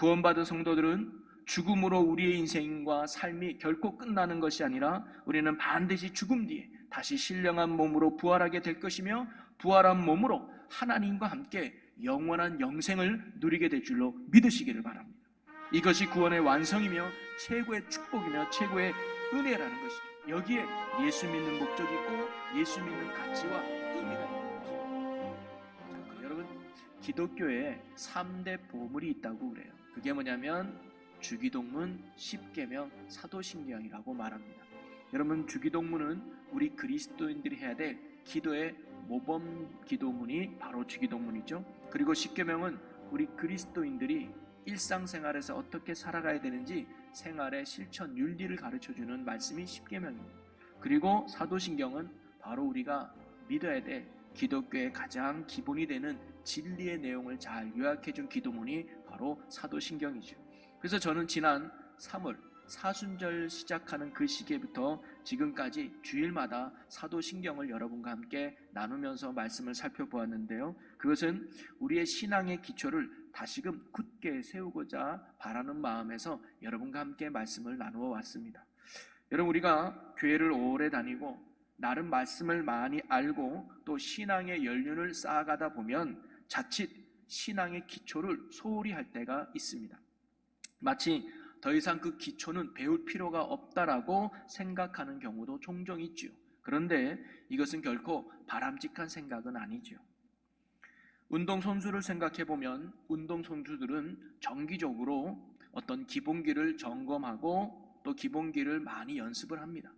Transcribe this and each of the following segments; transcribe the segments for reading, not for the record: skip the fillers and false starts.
구원받은 성도들은 죽음으로 우리의 인생과 삶이 결코 끝나는 것이 아니라 우리는 반드시 죽음 뒤에 다시 신령한 몸으로 부활하게 될 것이며, 부활한 몸으로 하나님과 함께 영원한 영생을 누리게 될 줄로 믿으시기를 바랍니다. 이것이 구원의 완성이며 최고의 축복이며 최고의 은혜라는 것이죠. 여기에 예수 믿는 목적이 있고 예수 믿는 가치와 의미가 있는 것입니다. 여러분, 기독교에 3대 보물이 있다고 그래요. 그게 뭐냐면 주기도문, 십계명, 사도신경이라고 말합니다. 여러분, 주기도문은 우리 그리스도인들이 해야 될 기도의 모범 기도문이 바로 주기도문이죠. 그리고 십계명은 우리 그리스도인들이 일상생활에서 어떻게 살아가야 되는지 생활의 실천 윤리를 가르쳐주는 말씀이 십계명입니다. 그리고 사도신경은 바로 우리가 믿어야 될 기독교의 가장 기본이 되는 진리의 내용을 잘 요약해준 기도문이 바로 사도신경이죠. 그래서 저는 지난 3월 사순절 시작하는 그 시기부터 지금까지 주일마다 사도신경을 여러분과 함께 나누면서 말씀을 살펴보았는데요, 그것은 우리의 신앙의 기초를 다시금 굳게 세우고자 바라는 마음에서 여러분과 함께 말씀을 나누어 왔습니다. 여러분, 우리가 교회를 오래 다니고 나름 말씀을 많이 알고 또 신앙의 연륜을 쌓아가다 보면 자칫 신앙의 기초를 소홀히 할 때가 있습니다. 마치 더 이상 그 기초는 배울 필요가 없다라고 생각하는 경우도 종종 있죠. 그런데 이것은 결코 바람직한 생각은 아니죠. 운동선수를 생각해보면 운동선수들은 정기적으로 어떤 기본기를 점검하고 또 기본기를 많이 연습을 합니다.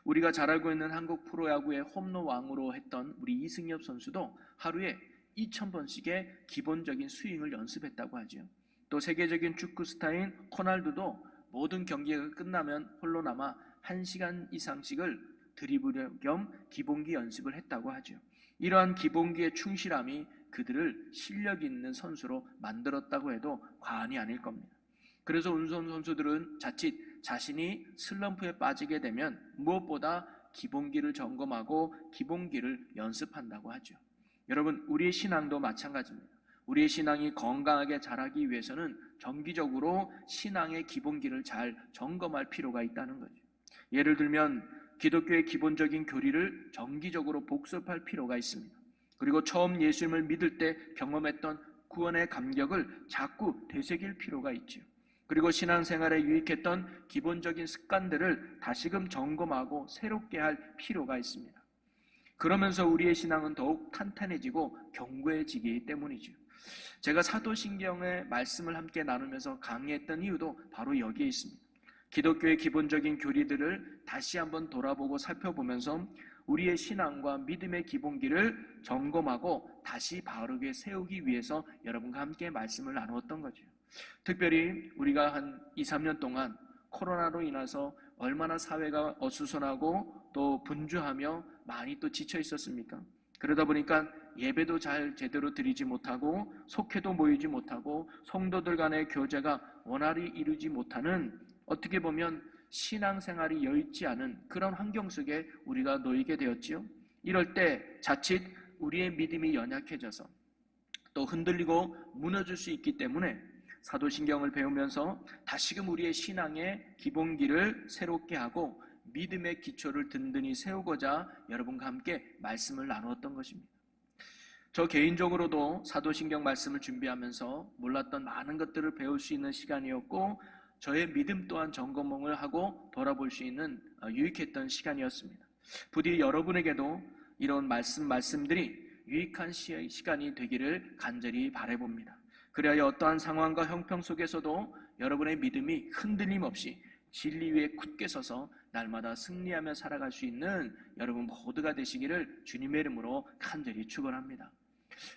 우리가 잘 알고 있는 한국 프로야구의 홈런 왕으로 했던 우리 이승엽 선수도 하루에 2,000번씩의 기본적인 스윙을 연습했다고 하죠. 또 세계적인 축구 스타인 호날두도 모든 경기가 끝나면 홀로 남아 1시간 이상씩을 드리블 겸 기본기 연습을 했다고 하죠. 이러한 기본기의 충실함이 그들을 실력 있는 선수로 만들었다고 해도 과언이 아닐 겁니다. 그래서 운동선수들은 자칫 자신이 슬럼프에 빠지게 되면 무엇보다 기본기를 점검하고 기본기를 연습한다고 하죠. 여러분, 우리의 신앙도 마찬가지입니다. 우리의 신앙이 건강하게 자라기 위해서는 정기적으로 신앙의 기본기를 잘 점검할 필요가 있다는 거죠. 예를 들면 기독교의 기본적인 교리를 정기적으로 복습할 필요가 있습니다. 그리고 처음 예수님을 믿을 때 경험했던 구원의 감격을 자꾸 되새길 필요가 있죠. 그리고 신앙생활에 유익했던 기본적인 습관들을 다시금 점검하고 새롭게 할 필요가 있습니다. 그러면서 우리의 신앙은 더욱 탄탄해지고 견고해지기 때문이죠. 제가 사도신경의 말씀을 함께 나누면서 강의했던 이유도 바로 여기에 있습니다. 기독교의 기본적인 교리들을 다시 한번 돌아보고 살펴보면서 우리의 신앙과 믿음의 기본기를 점검하고 다시 바르게 세우기 위해서 여러분과 함께 말씀을 나누었던 거죠. 특별히 우리가 한 2, 3년 동안 코로나로 인해서 얼마나 사회가 어수선하고 또 분주하며 많이 또 지쳐 있었습니까? 그러다 보니까 예배도 잘 제대로 드리지 못하고 속회도 모이지 못하고 성도들 간의 교제가 원활히 이루지 못하는, 어떻게 보면 신앙생활이 여의치 않은 그런 환경 속에 우리가 놓이게 되었지요. 이럴 때 자칫 우리의 믿음이 연약해져서 또 흔들리고 무너질 수 있기 때문에 사도신경을 배우면서 다시금 우리의 신앙의 기본기를 새롭게 하고 믿음의 기초를 든든히 세우고자 여러분과 함께 말씀을 나누었던 것입니다. 저 개인적으로도 사도신경 말씀을 준비하면서 몰랐던 많은 것들을 배울 수 있는 시간이었고, 저의 믿음 또한 점검을 하고 돌아볼 수 있는 유익했던 시간이었습니다. 부디 여러분에게도 이런 말씀들이 유익한 시간이 되기를 간절히 바라봅니다. 그리하여 어떠한 상황과 형편 속에서도 여러분의 믿음이 흔들림 없이 진리 위에 굳게 서서 날마다 승리하며 살아갈 수 있는 여러분 모두가 되시기를 주님의 이름으로 간절히 축원합니다.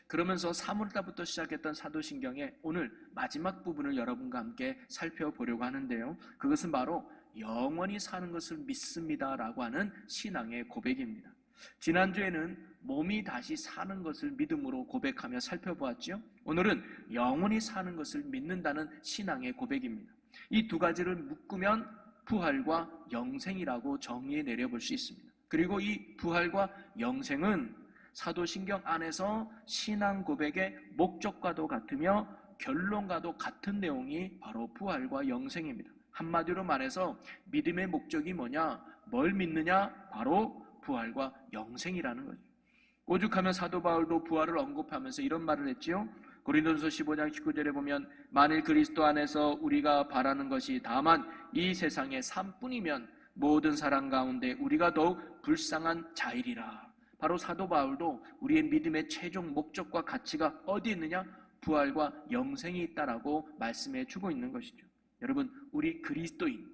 그러면서 3월달부터 시작했던 사도신경의 오늘 마지막 부분을 여러분과 함께 살펴보려고 하는데요, 그것은 바로 영원히 사는 것을 믿습니다라고 하는 신앙의 고백입니다. 지난주에는 몸이 다시 사는 것을 믿음으로 고백하며 살펴보았죠. 오늘은 영원히 사는 것을 믿는다는 신앙의 고백입니다. 이 두 가지를 묶으면 부활과 영생이라고 정의해 내려볼 수 있습니다. 그리고 이 부활과 영생은 사도신경 안에서 신앙 고백의 목적과도 같으며 결론과도 같은 내용이 바로 부활과 영생입니다. 한마디로 말해서 믿음의 목적이 뭐냐? 뭘 믿느냐? 바로 부활과 영생이라는 거죠. 오죽하면 사도 바울도 부활을 언급하면서 이런 말을 했지요. 고린도전서 15장 19절에 보면 만일 그리스도 안에서 우리가 바라는 것이 다만 이 세상의 삶뿐이면 모든 사람 가운데 우리가 더욱 불쌍한 자이리라. 바로 사도 바울도 우리의 믿음의 최종 목적과 가치가 어디 있느냐? 부활과 영생이 있다라고 말씀해 주고 있는 것이죠. 여러분, 우리 그리스도인,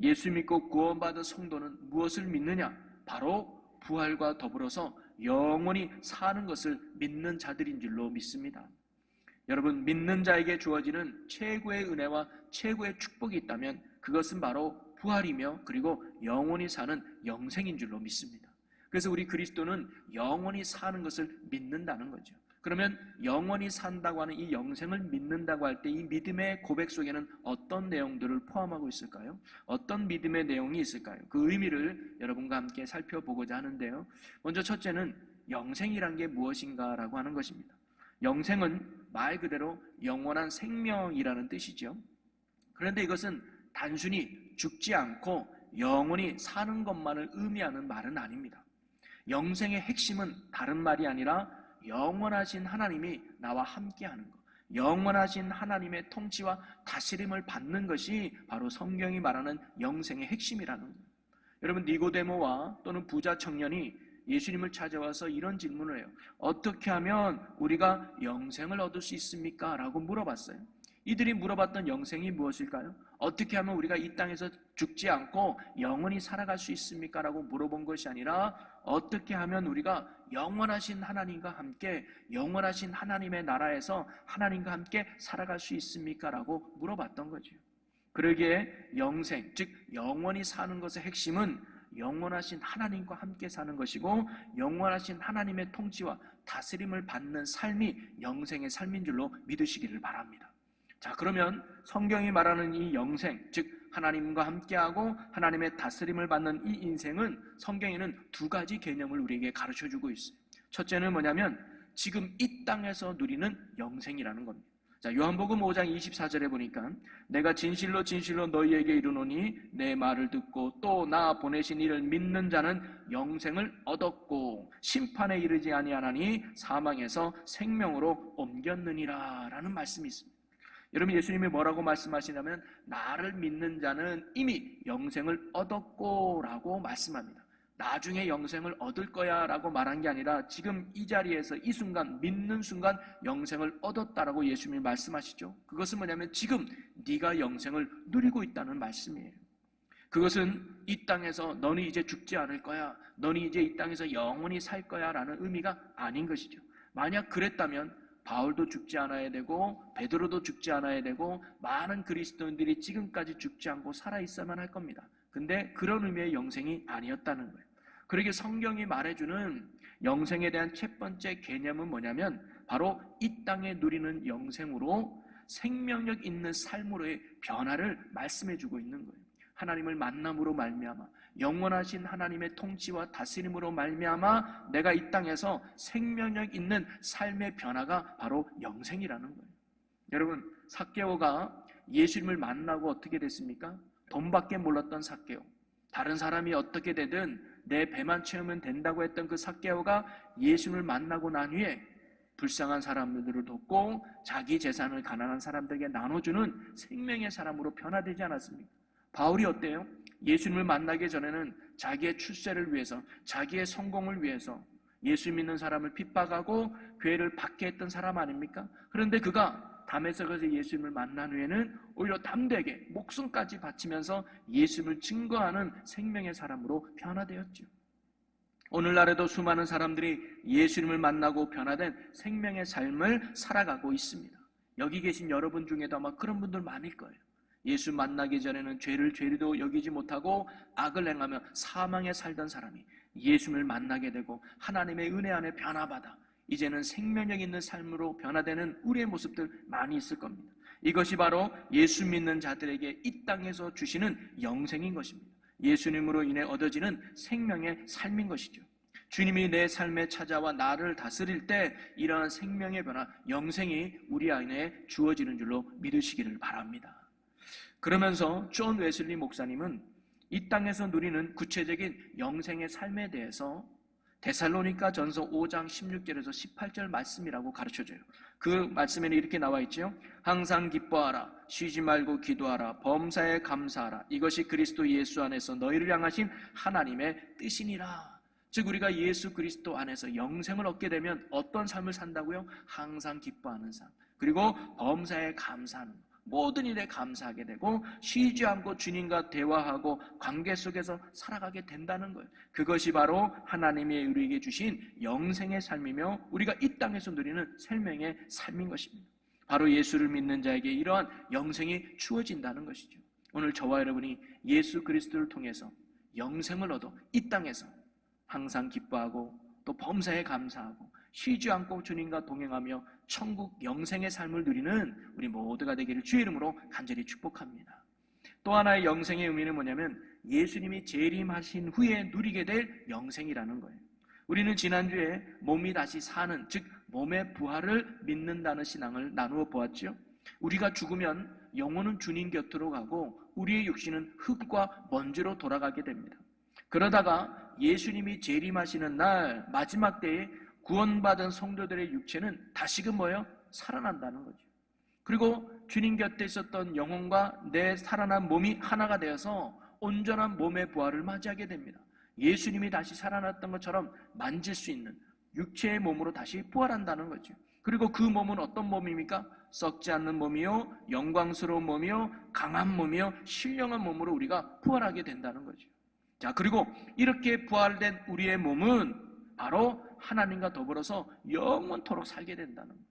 예수 믿고 구원받은 성도는 무엇을 믿느냐? 바로 부활과 더불어서 영원히 사는 것을 믿는 자들인 줄로 믿습니다. 여러분, 믿는 자에게 주어지는 최고의 은혜와 최고의 축복이 있다면 그것은 바로 부활이며 그리고 영원히 사는 영생인 줄로 믿습니다. 그래서 우리 그리스도는 영원히 사는 것을 믿는다는 거죠. 그러면 영원히 산다고 하는 이 영생을 믿는다고 할 때 이 믿음의 고백 속에는 어떤 내용들을 포함하고 있을까요? 어떤 믿음의 내용이 있을까요? 그 의미를 여러분과 함께 살펴보고자 하는데요. 먼저 첫째는 영생이란 게 무엇인가라고 하는 것입니다. 영생은 말 그대로 영원한 생명이라는 뜻이죠. 그런데 이것은 단순히 죽지 않고 영원히 사는 것만을 의미하는 말은 아닙니다. 영생의 핵심은 다른 말이 아니라 영원하신 하나님이 나와 함께하는 것, 영원하신 하나님의 통치와 다스림을 받는 것이 바로 성경이 말하는 영생의 핵심이라는 거예요. 여러분, 니고데모와 또는 부자 청년이 예수님을 찾아와서 이런 질문을 해요. 어떻게 하면 우리가 영생을 얻을 수 있습니까? 라고 물어봤어요. 이들이 물어봤던 영생이 무엇일까요? 어떻게 하면 우리가 이 땅에서 죽지 않고 영원히 살아갈 수 있습니까? 라고 물어본 것이 아니라 어떻게 하면 우리가 영원하신 하나님과 함께 영원하신 하나님의 나라에서 하나님과 함께 살아갈 수 있습니까? 라고 물어봤던 거죠. 그러기에 영생, 즉 영원히 사는 것의 핵심은 영원하신 하나님과 함께 사는 것이고 영원하신 하나님의 통치와 다스림을 받는 삶이 영생의 삶인 줄로 믿으시기를 바랍니다. 자, 그러면 성경이 말하는 이 영생, 즉 하나님과 함께하고 하나님의 다스림을 받는 이 인생은 성경에는 두 가지 개념을 우리에게 가르쳐주고 있어요. 첫째는 뭐냐면 지금 이 땅에서 누리는 영생이라는 겁니다. 자, 요한복음 5장 24절에 보니까 내가 진실로 진실로 너희에게 이르노니 내 말을 듣고 또 나 보내신 이를 믿는 자는 영생을 얻었고 심판에 이르지 아니하나니 사망에서 생명으로 옮겼느니라 라는 말씀이 있습니다. 여러분, 예수님이 뭐라고 말씀하시냐면 나를 믿는 자는 이미 영생을 얻었고 라고 말씀합니다. 나중에 영생을 얻을 거야 라고 말한 게 아니라 지금 이 자리에서 이 순간 믿는 순간 영생을 얻었다라고 예수님이 말씀하시죠. 그것은 뭐냐면 지금 네가 영생을 누리고 있다는 말씀이에요. 그것은 이 땅에서 너는 이제 죽지 않을 거야, 너는 이제 이 땅에서 영원히 살 거야 라는 의미가 아닌 것이죠. 만약 그랬다면 바울도 죽지 않아야 되고 베드로도 죽지 않아야 되고 많은 그리스도인들이 지금까지 죽지 않고 살아있어야만 할 겁니다. 근데 그런 의미의 영생이 아니었다는 거예요. 그러기에 성경이 말해주는 영생에 대한 첫 번째 개념은 뭐냐면 바로 이 땅에 누리는 영생으로 생명력 있는 삶으로의 변화를 말씀해주고 있는 거예요. 하나님을 만남으로 말미암아 영원하신 하나님의 통치와 다스림으로 말미암아 내가 이 땅에서 생명력 있는 삶의 변화가 바로 영생이라는 거예요. 여러분, 삭개오가 예수님을 만나고 어떻게 됐습니까? 돈밖에 몰랐던 삭개오, 다른 사람이 어떻게 되든 내 배만 채우면 된다고 했던 그 삭개오가 예수님을 만나고 난 후에 불쌍한 사람들을 돕고 자기 재산을 가난한 사람들에게 나눠주는 생명의 사람으로 변화되지 않았습니까? 바울이 어때요? 예수님을 만나기 전에는 자기의 출세를 위해서, 자기의 성공을 위해서 예수 믿는 사람을 핍박하고 교회를 박해 했던 사람 아닙니까? 그런데 그가 다메섹에서 예수님을 만난 후에는 오히려 담대하게 목숨까지 바치면서 예수님을 증거하는 생명의 사람으로 변화되었죠. 오늘날에도 수많은 사람들이 예수님을 만나고 변화된 생명의 삶을 살아가고 있습니다. 여기 계신 여러분 중에도 아마 그런 분들 많을 거예요. 예수 만나기 전에는 죄를 죄리도 여기지 못하고 악을 행하며 사망에 살던 사람이 예수님을 만나게 되고 하나님의 은혜 안에 변화받아 이제는 생명력 있는 삶으로 변화되는 우리의 모습들 많이 있을 겁니다. 이것이 바로 예수 믿는 자들에게 이 땅에서 주시는 영생인 것입니다. 예수님으로 인해 얻어지는 생명의 삶인 것이죠. 주님이 내 삶에 찾아와 나를 다스릴 때 이러한 생명의 변화, 영생이 우리 안에 주어지는 줄로 믿으시기를 바랍니다. 그러면서 존 웨슬리 목사님은 이 땅에서 누리는 구체적인 영생의 삶에 대해서 데살로니가 전서 5장 16절에서 18절 말씀이라고 가르쳐줘요. 그 말씀에는 이렇게 나와 있죠. 항상 기뻐하라, 쉬지 말고 기도하라, 범사에 감사하라. 이것이 그리스도 예수 안에서 너희를 향하신 하나님의 뜻이니라. 즉 우리가 예수 그리스도 안에서 영생을 얻게 되면 어떤 삶을 산다고요? 항상 기뻐하는 삶, 그리고 범사에 감사하는 것. 모든 일에 감사하게 되고 쉬지 않고 주님과 대화하고 관계 속에서 살아가게 된다는 거예요. 그것이 바로 하나님이 우리에게 주신 영생의 삶이며 우리가 이 땅에서 누리는 생명의 삶인 것입니다. 바로 예수를 믿는 자에게 이러한 영생이 주어진다는 것이죠. 오늘 저와 여러분이 예수 그리스도를 통해서 영생을 얻어 이 땅에서 항상 기뻐하고 또 범사에 감사하고 쉬지 않고 주님과 동행하며 천국 영생의 삶을 누리는 우리 모두가 되기를 주의 이름으로 간절히 축복합니다. 또 하나의 영생의 의미는 뭐냐면 예수님이 재림하신 후에 누리게 될 영생이라는 거예요. 우리는 지난주에 몸이 다시 사는, 즉 몸의 부활을 믿는다는 신앙을 나누어 보았죠. 우리가 죽으면 영혼은 주님 곁으로 가고 우리의 육신은 흙과 먼지로 돌아가게 됩니다. 그러다가 예수님이 재림하시는 날 마지막 때에 구원받은 성도들의 육체는 다시금 뭐예요? 살아난다는 거죠. 그리고 주님 곁에 있었던 영혼과 내 살아난 몸이 하나가 되어서 온전한 몸의 부활을 맞이하게 됩니다. 예수님이 다시 살아났던 것처럼 만질 수 있는 육체의 몸으로 다시 부활한다는 거죠. 그리고 그 몸은 어떤 몸입니까? 썩지 않는 몸이요, 영광스러운 몸이요, 강한 몸이요, 신령한 몸으로 우리가 부활하게 된다는 거죠. 자, 그리고 이렇게 부활된 우리의 몸은 바로 하나님과 더불어서 영원토록 살게 된다는 거예요.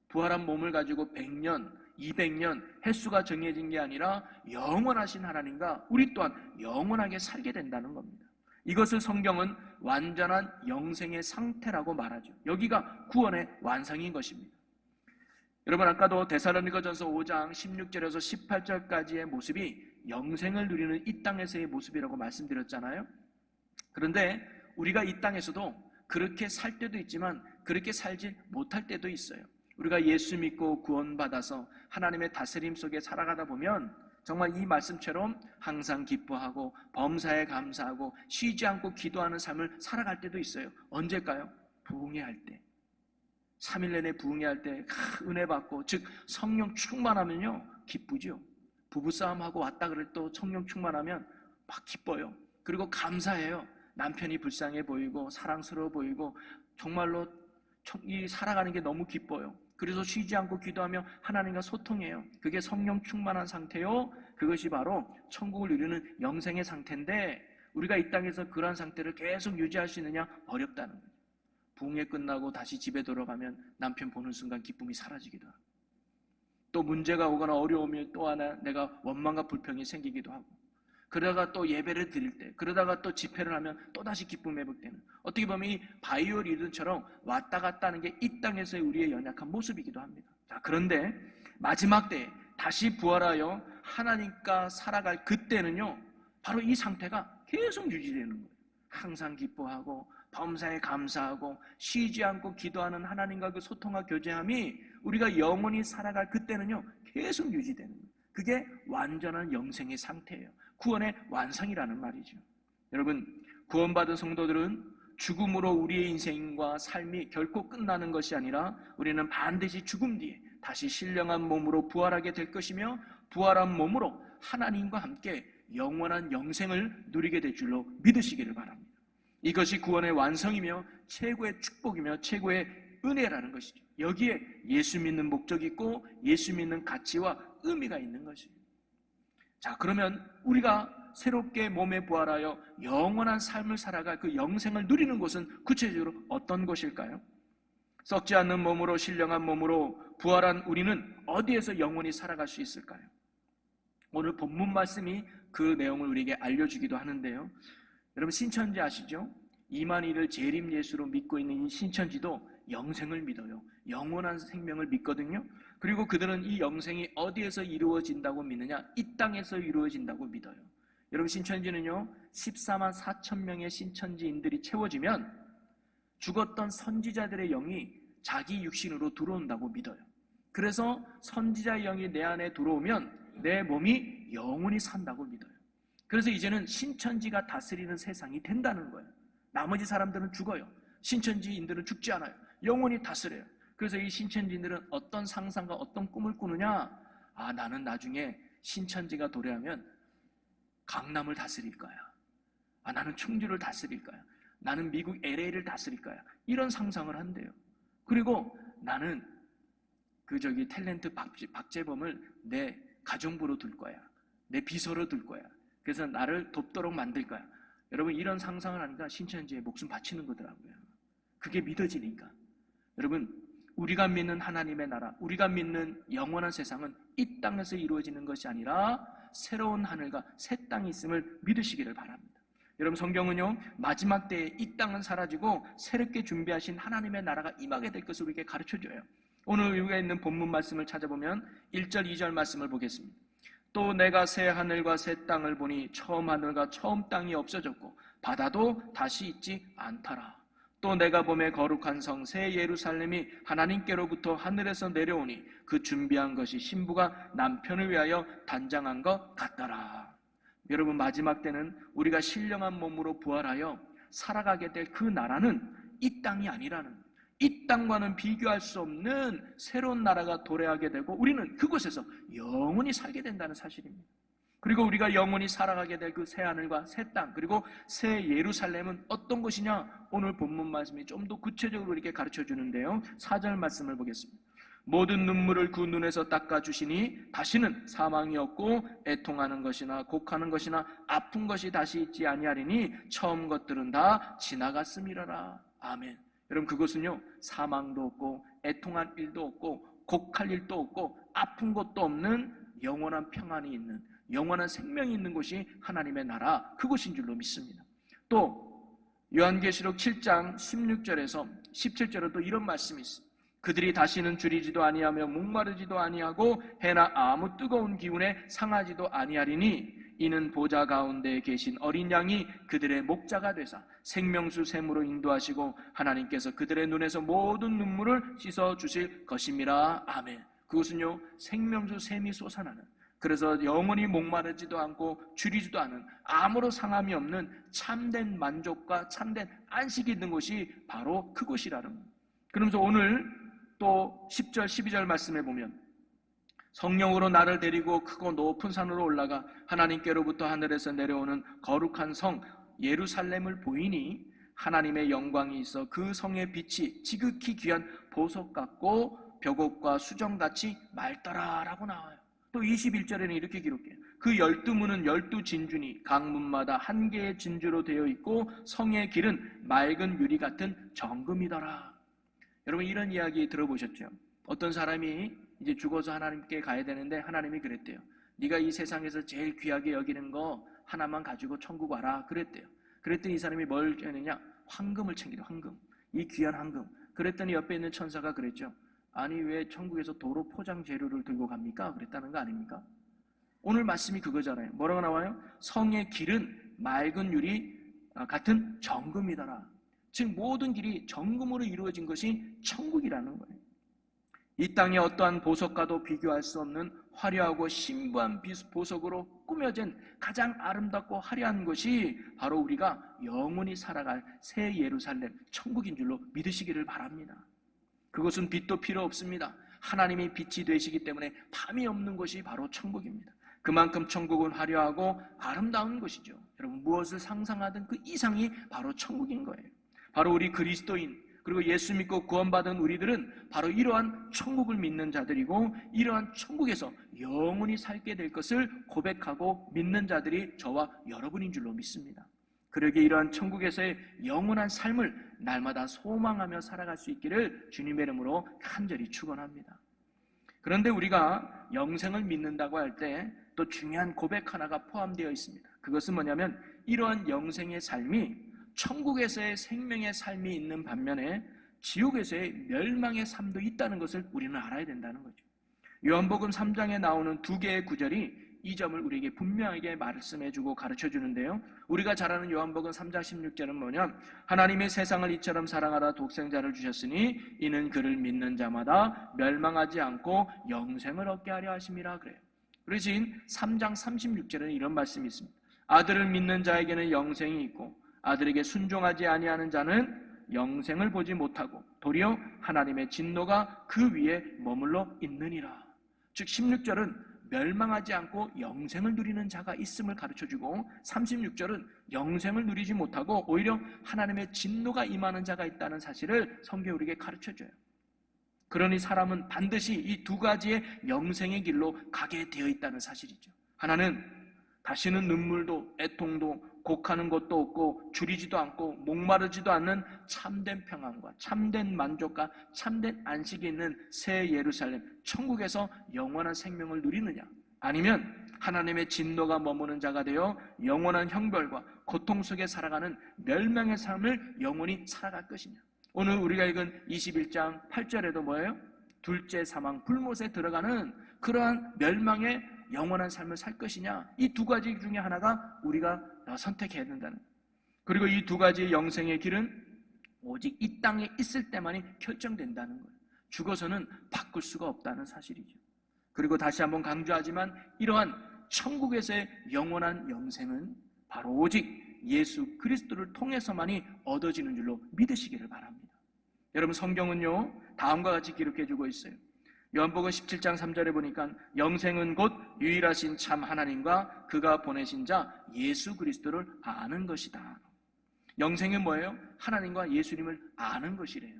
부활한 몸을 가지고 100년, 200년 횟수가 정해진 게 아니라 영원하신 하나님과 우리 또한 영원하게 살게 된다는 겁니다. 이것을 성경은 완전한 영생의 상태라고 말하죠. 여기가 구원의 완성인 것입니다. 여러분, 아까도 데살로니가전서 5장 16절에서 18절까지의 모습이 영생을 누리는 이 땅에서의 모습이라고 말씀드렸잖아요. 그런데 우리가 이 땅에서도 그렇게 살 때도 있지만 그렇게 살지 못할 때도 있어요. 우리가 예수 믿고 구원받아서 하나님의 다스림 속에 살아가다 보면 정말 이 말씀처럼 항상 기뻐하고 범사에 감사하고 쉬지 않고 기도하는 삶을 살아갈 때도 있어요. 언제일까요? 부흥회할 때, 3일 내내 부흥회할 때 은혜 받고, 즉 성령 충만하면요 기쁘죠. 부부싸움하고 왔다 그럴 때 성령 충만하면 막 기뻐요. 그리고 감사해요. 남편이 불쌍해 보이고 사랑스러워 보이고 정말로 이 살아가는 게 너무 기뻐요. 그래서 쉬지 않고 기도하며 하나님과 소통해요. 그게 성령 충만한 상태요. 그것이 바로 천국을 누리는 영생의 상태인데 우리가 이 땅에서 그러한 상태를 계속 유지할 수 있느냐? 어렵다는 거예요. 부흥회 끝나고 다시 집에 돌아가면 남편 보는 순간 기쁨이 사라지기도 하고, 또 문제가 오거나 어려움이 또 하나 내가 원망과 불평이 생기기도 하고, 그러다가 또 예배를 드릴 때, 그러다가 또 집회를 하면 또다시 기쁨 회복되는, 어떻게 보면 이 바이오 리듬처럼 왔다 갔다 하는 게 이 땅에서의 우리의 연약한 모습이기도 합니다. 자, 그런데 마지막 때에 다시 부활하여 하나님과 살아갈 그때는요 바로 이 상태가 계속 유지되는 거예요. 항상 기뻐하고 범사에 감사하고 쉬지 않고 기도하는 하나님과 그 소통과 교제함이 우리가 영원히 살아갈 그때는요 계속 유지되는 거예요. 그게 완전한 영생의 상태예요. 구원의 완성이라는 말이죠. 여러분, 구원받은 성도들은 죽음으로 우리의 인생과 삶이 결코 끝나는 것이 아니라 우리는 반드시 죽음 뒤에 다시 신령한 몸으로 부활하게 될 것이며, 부활한 몸으로 하나님과 함께 영원한 영생을 누리게 될 줄로 믿으시기를 바랍니다. 이것이 구원의 완성이며 최고의 축복이며 최고의 은혜라는 것이죠. 여기에 예수 믿는 목적이 있고 예수 믿는 가치와 의미가 있는 것입니다. 자, 그러면 우리가 새롭게 몸에 부활하여 영원한 삶을 살아갈 그 영생을 누리는 곳은 구체적으로 어떤 곳일까요? 썩지 않는 몸으로 신령한 몸으로 부활한 우리는 어디에서 영원히 살아갈 수 있을까요? 오늘 본문 말씀이 그 내용을 우리에게 알려주기도 하는데요. 여러분, 신천지 아시죠? 이만희를 재림 예수로 믿고 있는 이 신천지도 영생을 믿어요. 영원한 생명을 믿거든요. 그리고 그들은 이 영생이 어디에서 이루어진다고 믿느냐? 이 땅에서 이루어진다고 믿어요. 여러분, 신천지는요 14만 4천 명의 신천지인들이 채워지면 죽었던 선지자들의 영이 자기 육신으로 들어온다고 믿어요. 그래서 선지자의 영이 내 안에 들어오면 내 몸이 영원히 산다고 믿어요. 그래서 이제는 신천지가 다스리는 세상이 된다는 거예요. 나머지 사람들은 죽어요. 신천지인들은 죽지 않아요. 영원히 다스려요. 그래서 이 신천지인들은 어떤 상상과 어떤 꿈을 꾸느냐? 나는 나중에 신천지가 도래하면 강남을 다스릴 거야. 나는 충주를 다스릴 거야. 나는 미국 LA를 다스릴 거야. 이런 상상을 한대요. 그리고 나는 탤런트 박재범을 내 가정부로 둘 거야. 내 비서로 둘 거야. 그래서 나를 돕도록 만들 거야. 여러분, 이런 상상을 하니까 신천지에 목숨 바치는 거더라고요. 그게 믿어지니까. 여러분, 우리가 믿는 하나님의 나라, 우리가 믿는 영원한 세상은 이 땅에서 이루어지는 것이 아니라 새로운 하늘과 새 땅이 있음을 믿으시기를 바랍니다. 여러분, 성경은요, 마지막 때에 이 땅은 사라지고 새롭게 준비하신 하나님의 나라가 임하게 될 것을 우리에게 가르쳐줘요. 오늘 우리가 있는 본문 말씀을 찾아보면 1절, 2절 말씀을 보겠습니다. 또 내가 새 하늘과 새 땅을 보니 처음 하늘과 처음 땅이 없어졌고 바다도 다시 있지 않더라. 또 내가 보매 거룩한 성 새 예루살렘이 하나님께로부터 하늘에서 내려오니 그 준비한 것이 신부가 남편을 위하여 단장한 것 같더라. 여러분, 마지막 때는 우리가 신령한 몸으로 부활하여 살아가게 될 그 나라는 이 땅이 아니라는, 이 땅과는 비교할 수 없는 새로운 나라가 도래하게 되고 우리는 그곳에서 영원히 살게 된다는 사실입니다. 그리고 우리가 영원히 살아가게 될 그 새 하늘과 새 땅, 그리고 새 예루살렘은 어떤 것이냐? 오늘 본문 말씀이 좀 더 구체적으로 이렇게 가르쳐 주는데요. 4절 말씀을 보겠습니다. 모든 눈물을 그 눈에서 닦아주시니 다시는 사망이 없고 애통하는 것이나 곡하는 것이나 아픈 것이 다시 있지 아니하리니 처음 것들은 다 지나갔음이라라. 아멘. 여러분, 그것은요, 사망도 없고 애통할 일도 없고 곡할 일도 없고 아픈 것도 없는 영원한 평안이 있는, 영원한 생명이 있는 곳이 하나님의 나라, 그곳인 줄로 믿습니다. 또 요한계시록 7장 16절에서 17절에 또 이런 말씀이 있습니다. 그들이 다시는 줄이지도 아니하며 목마르지도 아니하고 해나 아무 뜨거운 기운에 상하지도 아니하리니 이는 보좌 가운데 계신 어린 양이 그들의 목자가 되사 생명수 샘으로 인도하시고 하나님께서 그들의 눈에서 모든 눈물을 씻어 주실 것임이라. 아멘. 그것은요, 생명수 샘이 솟아나는, 그래서 영원히 목마르지도 않고 줄이지도 않은, 아무런 상함이 없는 참된 만족과 참된 안식이 있는 곳이 바로 그곳이라는 겁니다. 그러면서 오늘 또 10절 12절 말씀해 보면 성령으로 나를 데리고 크고 높은 산으로 올라가 하나님께로부터 하늘에서 내려오는 거룩한 성 예루살렘을 보이니 하나님의 영광이 있어 그 성의 빛이 지극히 귀한 보석 같고 벽옥과 수정같이 맑더라라고 나와요. 또 21절에는 이렇게 기록해요. 그 12문은 12진주니 각 문마다 한 개의 진주로 되어 있고 성의 길은 맑은 유리 같은 정금이더라. 여러분, 이런 이야기 들어보셨죠? 어떤 사람이 이제 죽어서 하나님께 가야 되는데 하나님이 그랬대요. 네가 이 세상에서 제일 귀하게 여기는 거 하나만 가지고 천국 와라 그랬대요. 그랬더니 이 사람이 뭘 했느냐? 황금을 챙기래. 황금. 이 귀한 황금. 그랬더니 옆에 있는 천사가 그랬죠. 아니, 왜 천국에서 도로 포장 재료를 들고 갑니까? 그랬다는 거 아닙니까? 오늘 말씀이 그거잖아요. 뭐라고 나와요? 성의 길은 맑은 유리 같은 정금이더라. 즉 모든 길이 정금으로 이루어진 것이 천국이라는 거예요. 이 땅의 어떠한 보석과도 비교할 수 없는 화려하고 신부한 보석으로 꾸며진 가장 아름답고 화려한 것이 바로 우리가 영원히 살아갈 새 예루살렘 천국인 줄로 믿으시기를 바랍니다. 그것은 빛도 필요 없습니다. 하나님이 빛이 되시기 때문에 밤이 없는 것이 바로 천국입니다. 그만큼 천국은 화려하고 아름다운 것이죠. 여러분, 무엇을 상상하든 그 이상이 바로 천국인 거예요. 바로 우리 그리스도인, 그리고 예수 믿고 구원받은 우리들은 바로 이러한 천국을 믿는 자들이고 이러한 천국에서 영원히 살게 될 것을 고백하고 믿는 자들이 저와 여러분인 줄로 믿습니다. 그러기에 이러한 천국에서의 영원한 삶을 날마다 소망하며 살아갈 수 있기를 주님의 이름으로 간절히 축원합니다. 그런데 우리가 영생을 믿는다고 할 때 또 중요한 고백 하나가 포함되어 있습니다. 그것은 뭐냐면 이러한 영생의 삶이 천국에서의 생명의 삶이 있는 반면에 지옥에서의 멸망의 삶도 있다는 것을 우리는 알아야 된다는 거죠. 요한복음 3장에 나오는 두 개의 구절이 이 점을 우리에게 분명하게 말씀해주고 가르쳐주는데요. 우리가 잘 아는 요한복음 3장 16절은 뭐냐? 하나님이 세상을 이처럼 사랑하라 독생자를 주셨으니 이는 그를 믿는 자마다 멸망하지 않고 영생을 얻게 하려 하심이라 그래요. 그래서 3장 36절에는 이런 말씀이 있습니다. 아들을 믿는 자에게는 영생이 있고 아들에게 순종하지 아니하는 자는 영생을 보지 못하고 도리어 하나님의 진노가 그 위에 머물러 있느니라. 즉 16절은 멸망하지 않고 영생을 누리는 자가 있음을 가르쳐주고 36절은 영생을 누리지 못하고 오히려 하나님의 진노가 임하는 자가 있다는 사실을 성경이 우리에게 가르쳐줘요. 그러니 사람은 반드시 이 두 가지의 영생의 길로 가게 되어 있다는 사실이죠. 하나는 다시는 눈물도 애통도 곡하는 것도 없고 줄이지도 않고 목마르지도 않는 참된 평안과 참된 만족과 참된 안식이 있는 새 예루살렘 천국에서 영원한 생명을 누리느냐, 아니면 하나님의 진노가 머무는 자가 되어 영원한 형벌과 고통 속에 살아가는 멸망의 삶을 영원히 살아갈 것이냐. 오늘 우리가 읽은 21장 8절에도 뭐예요? 둘째 사망 불못에 들어가는 그러한 멸망의 영원한 삶을 살 것이냐, 이 두 가지 중에 하나가 우리가 선택해야 된다는 거예요. 그리고 이 두 가지의 영생의 길은 오직 이 땅에 있을 때만이 결정된다는 거예요. 죽어서는 바꿀 수가 없다는 사실이죠. 그리고 다시 한번 강조하지만 이러한 천국에서의 영원한 영생은 바로 오직 예수 그리스도를 통해서만이 얻어지는 줄로 믿으시기를 바랍니다. 여러분, 성경은요 다음과 같이 기록해주고 있어요. 요한복음 17장 3절에 보니까 영생은 곧 유일하신 참 하나님과 그가 보내신 자 예수 그리스도를 아는 것이다. 영생은 뭐예요? 하나님과 예수님을 아는 것이래요.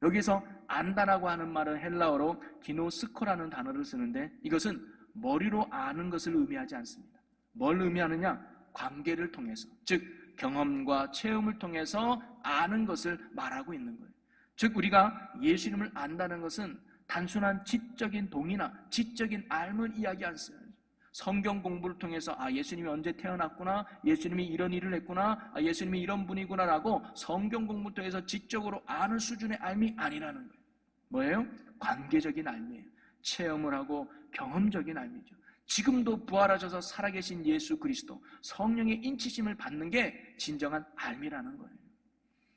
여기서 안다라고 하는 말은 헬라어로 기노스코라는 단어를 쓰는데 이것은 머리로 아는 것을 의미하지 않습니다. 뭘 의미하느냐? 관계를 통해서, 즉 경험과 체험을 통해서 아는 것을 말하고 있는 거예요. 즉 우리가 예수님을 안다는 것은 단순한 지적인 동의나 지적인 알문 이야기 않습니다. 성경 공부를 통해서 예수님이 언제 태어났구나, 예수님이 이런 일을 했구나, 예수님이 이런 분이구나 라고 성경 공부를 통해서 지적으로 아는 수준의 알미 아니라는 거예요. 뭐예요? 관계적인 알미예요. 체험을 하고 경험적인 알미죠. 지금도 부활하셔서 살아계신 예수 그리스도, 성령의 인치심을 받는 게 진정한 알미라는 거예요.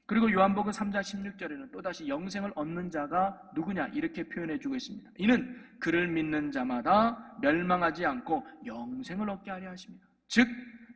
그리고 요한복음 3장 16절에는 또다시 영생을 얻는 자가 누구냐 이렇게 표현해주고 있습니다. 이는 그를 믿는 자마다 멸망하지 않고 영생을 얻게 하려 하십니다. 즉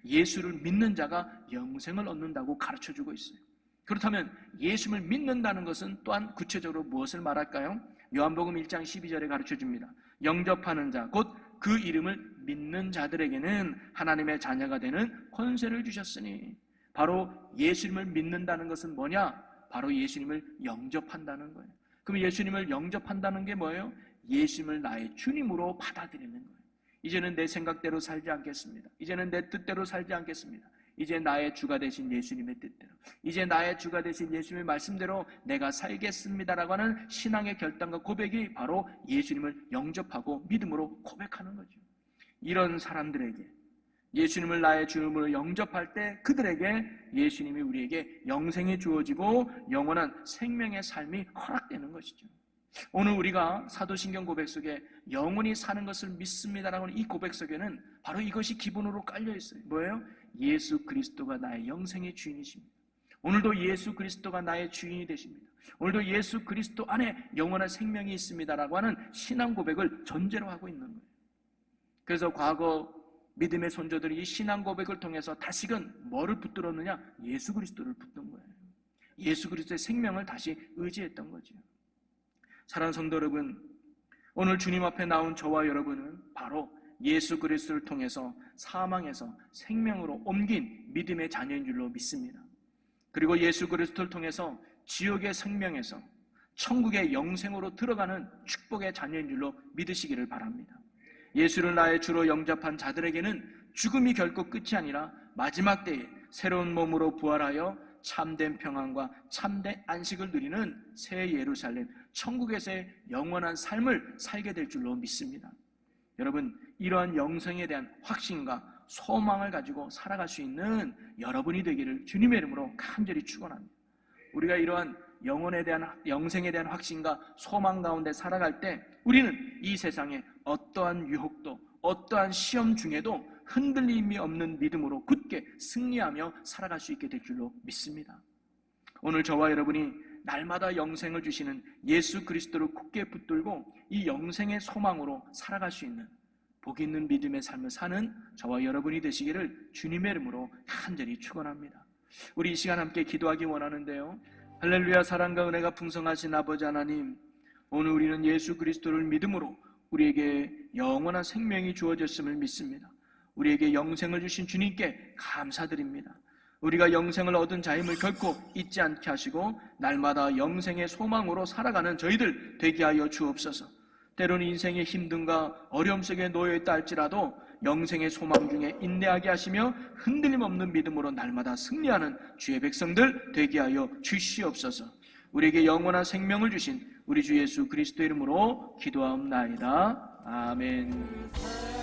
예수를 믿는 자가 영생을 얻는다고 가르쳐주고 있어요. 그렇다면 예수를 믿는다는 것은 또한 구체적으로 무엇을 말할까요? 요한복음 1장 12절에 가르쳐줍니다. 영접하는 자, 곧 그 이름을 믿는 자들에게는 하나님의 자녀가 되는 권세를 주셨으니, 바로 예수님을 믿는다는 것은 뭐냐? 바로 예수님을 영접한다는 거예요. 그럼 예수님을 영접한다는 게 뭐예요? 예수님을 나의 주님으로 받아들이는 거예요. 이제는 내 생각대로 살지 않겠습니다. 이제는 내 뜻대로 살지 않겠습니다. 이제 나의 주가 되신 예수님의 뜻대로, 이제 나의 주가 되신 예수님의 말씀대로 내가 살겠습니다라고 하는 신앙의 결단과 고백이 바로 예수님을 영접하고 믿음으로 고백하는 거죠. 이런 사람들에게 예수님을 나의 주님으로 영접할 때 그들에게 예수님이 우리에게 영생이 주어지고 영원한 생명의 삶이 허락되는 것이죠. 오늘 우리가 사도신경 고백 속에 영원히 사는 것을 믿습니다라고 하는 이 고백 속에는 바로 이것이 기본으로 깔려 있어요. 뭐예요? 예수 그리스도가 나의 영생의 주인이십니다. 오늘도 예수 그리스도가 나의 주인이 되십니다. 오늘도 예수 그리스도 안에 영원한 생명이 있습니다라고 하는 신앙 고백을 전제로 하고 있는 거예요. 그래서 과거 믿음의 선조들이 이 신앙 고백을 통해서 다시금 뭐를 붙들었느냐? 예수 그리스도를 붙든 거예요. 예수 그리스도의 생명을 다시 의지했던 거죠. 사랑하는 성도 여러분, 오늘 주님 앞에 나온 저와 여러분은 바로 예수 그리스도를 통해서 사망에서 생명으로 옮긴 믿음의 자녀인 줄로 믿습니다. 그리고 예수 그리스도를 통해서 지옥의 생명에서 천국의 영생으로 들어가는 축복의 자녀인 줄로 믿으시기를 바랍니다. 예수를 나의 주로 영접한 자들에게는 죽음이 결코 끝이 아니라 마지막 때에 새로운 몸으로 부활하여 참된 평안과 참된 안식을 누리는 새 예루살렘, 천국에서의 영원한 삶을 살게 될 줄로 믿습니다. 여러분, 이러한 영생에 대한 확신과 소망을 가지고 살아갈 수 있는 여러분이 되기를 주님의 이름으로 간절히 축원합니다. 우리가 이러한 영생에 대한 확신과 소망 가운데 살아갈 때 우리는 이 세상에 어떠한 유혹도, 어떠한 시험 중에도 흔들림이 없는 믿음으로 굳게 승리하며 살아갈 수 있게 될 줄로 믿습니다. 오늘 저와 여러분이 날마다 영생을 주시는 예수 그리스도를 굳게 붙들고 이 영생의 소망으로 살아갈 수 있는 복 있는 믿음의 삶을 사는 저와 여러분이 되시기를 주님의 이름으로 간절히 축원합니다. 우리 이 시간 함께 기도하기 원하는데요. 할렐루야. 사랑과 은혜가 풍성하신 아버지 하나님, 오늘 우리는 예수 그리스도를 믿음으로 우리에게 영원한 생명이 주어졌음을 믿습니다. 우리에게 영생을 주신 주님께 감사드립니다. 우리가 영생을 얻은 자임을 결코 잊지 않게 하시고 날마다 영생의 소망으로 살아가는 저희들 되게 하여 주옵소서. 때로는 인생의 힘듦과 어려움 속에 놓여있다 할지라도 영생의 소망 중에 인내하게 하시며 흔들림 없는 믿음으로 날마다 승리하는 주의 백성들 되게 하여 주시옵소서. 우리에게 영원한 생명을 주신 우리 주 예수 그리스도 이름으로 기도하옵나이다. 아멘.